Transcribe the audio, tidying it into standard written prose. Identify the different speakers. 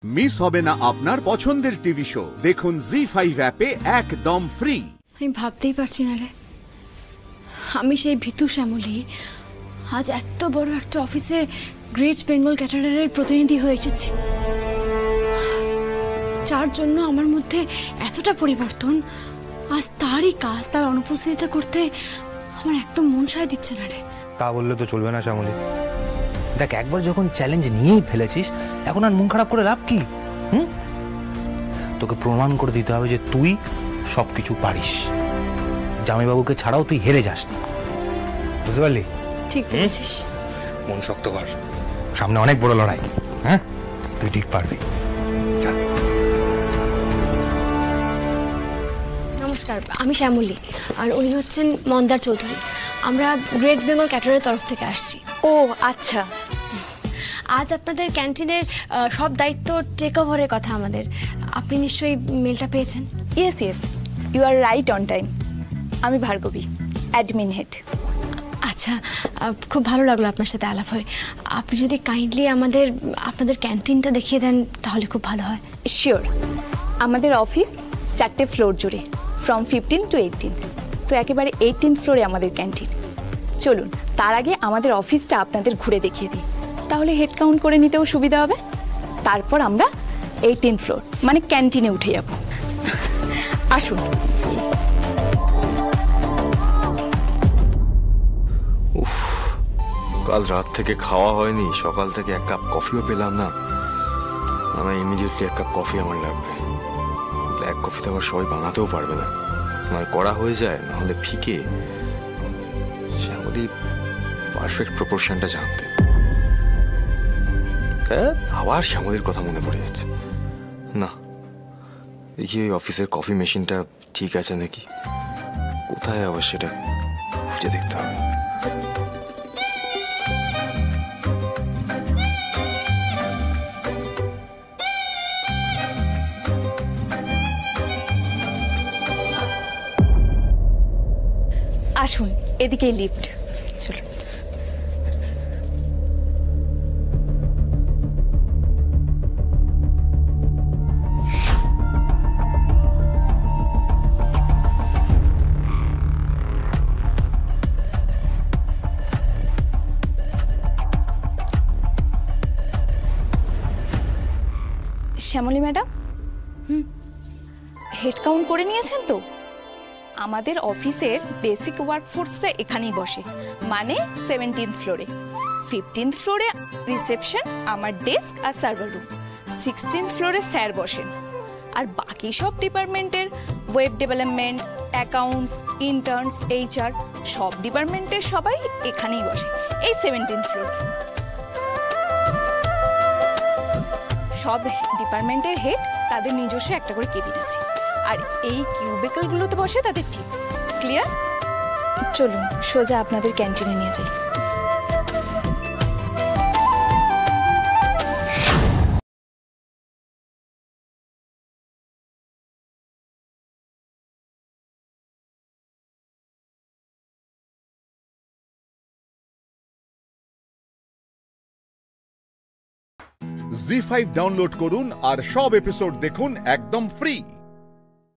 Speaker 1: Miss হবে না আপনার পছন্দের টিভি শো। দেখুন জি5 অ্যাপে একদম ফ্রি।
Speaker 2: আমি ভাবতেই পারছি না রে, আমি সেই ভীতু শ্যামলী আজ এত বড় একটা অফিসে গ্রেট বেঙ্গল ক্যাটারারের প্রতিনিধি হয়ে এসেছি, যার জন্য আমার মধ্যে এতটা পরিবর্তন। আজ তারই কাজ তার অনুপস্থিতিতে করতে আমার একদম মন সায় দিচ্ছে না রে।
Speaker 3: তা বললে তো চলবে না শ্যামলী। দেখ, একবার যখন চ্যালেঞ্জ নিয়েই ফেলেছিস, এখন আর মন খারাপ করে লাভ কি? তোকে প্রমাণ করে দিতে হবে যে তুই সবকিছু পারিস। জামাইবাবুকে ছাড়াও তুই হেরে যাস না, বুঝতে পারলি?
Speaker 2: ঠিক বলেছিস।
Speaker 3: মন শক্ত কর, সামনে অনেক বড় লড়াই। হ্যাঁ, তুই ঠিক পারবি।
Speaker 2: নমস্কার, আমি শ্যামলী, আর উনি হচ্ছেন মন্দার চৌধুরী। আমরা গ্রেট বেঙ্গল ক্যাটারারের তরফ থেকে আসছি।
Speaker 4: ও আচ্ছা,
Speaker 2: আজ আপনাদের ক্যান্টিনের সব দায়িত্ব টেক ওভারের কথা আমাদের। আপনি নিশ্চয়ই মেলটা পেয়েছেন?
Speaker 4: Yes yes, you are right on time. আমি ভার্গবী, অ্যাডমিন হেড।
Speaker 2: আচ্ছা, খুব ভালো লাগলো আপনার সাথে আলাপ হয়ে। আপনি যদি কাইন্ডলি আমাদের আপনাদের ক্যান্টিনটা দেখিয়ে দেন তাহলে খুব ভালো হয়।
Speaker 4: শিওর। আমাদের অফিস 4টে ফ্লোর জুড়ে, ফ্রম 15 to 18। তো একেবারে 18th ফ্লোরে আমাদের ক্যান্টিন। চলুন, তার আগে আমাদের অফিসটা আপনাদের ঘুরে দেখিয়ে দিই, তাহলে হেড কাউন্ট করে নিতেও সুবিধা হবে। তারপর আমরা 18th ফ্লোর মানে ক্যান্টিনে উঠে যাব। আসুন।
Speaker 5: উফ, কাল রাত থেকে খাওয়া হয়নি, সকাল থেকে এক কাপ কফিও পেলাম না। আমার ইমিডিয়েটলি এক কাপ কফি আমার লাগবে। ব্ল্যাক কফি তো আবার সবাই বানাতেও পারবে না, নয় কড়া হয়ে যায়, নাহলে ফিকে। শ্যামলী পারফেক্ট প্রপোর্শনটা জানতে। আবার শ্যামলীর কথা মনে পড়ে যাচ্ছে। না, দেখি ওই অফিসের কফি মেশিনটা ঠিক আছে নাকি, কোথায় আবার সেটা খুঁজে দেখতে হবে।
Speaker 4: আসুন, এদিকে লিফট। চলুন। শ্যামলী ম্যাডাম, হেড কাউন্ট করে নিয়েছেন তো? আমাদের অফিসের বেসিক ওয়ার্কফোর্সটা এখানেই বসে, মানে 17th ফ্লোরে। 15th ফ্লোরে রিসেপশন, আমার ডেস্ক আর সার্ভার রুম। 16th ফ্লোরে স্যার বসেন। আর বাকি সব ডিপার্টমেন্টের, web development, accounts, interns, HR, সব ডিপার্টমেন্টের সবাই এখানেই বসে, এই 17th ফ্লোরে। সব ডিপার্টমেন্টের হেড তাদের নিজস্ব একটা করে কেবিন আছে, আর এই কিউবিকলগুলোতে বসে তাদের টিম। ক্লিয়ার? চলুন সোজা আপনাদের ক্যান্টিনে নিয়ে যাই।
Speaker 1: জি5 ডাউনলোড করুন আর সব এপিসোড দেখুন একদম ফ্রি।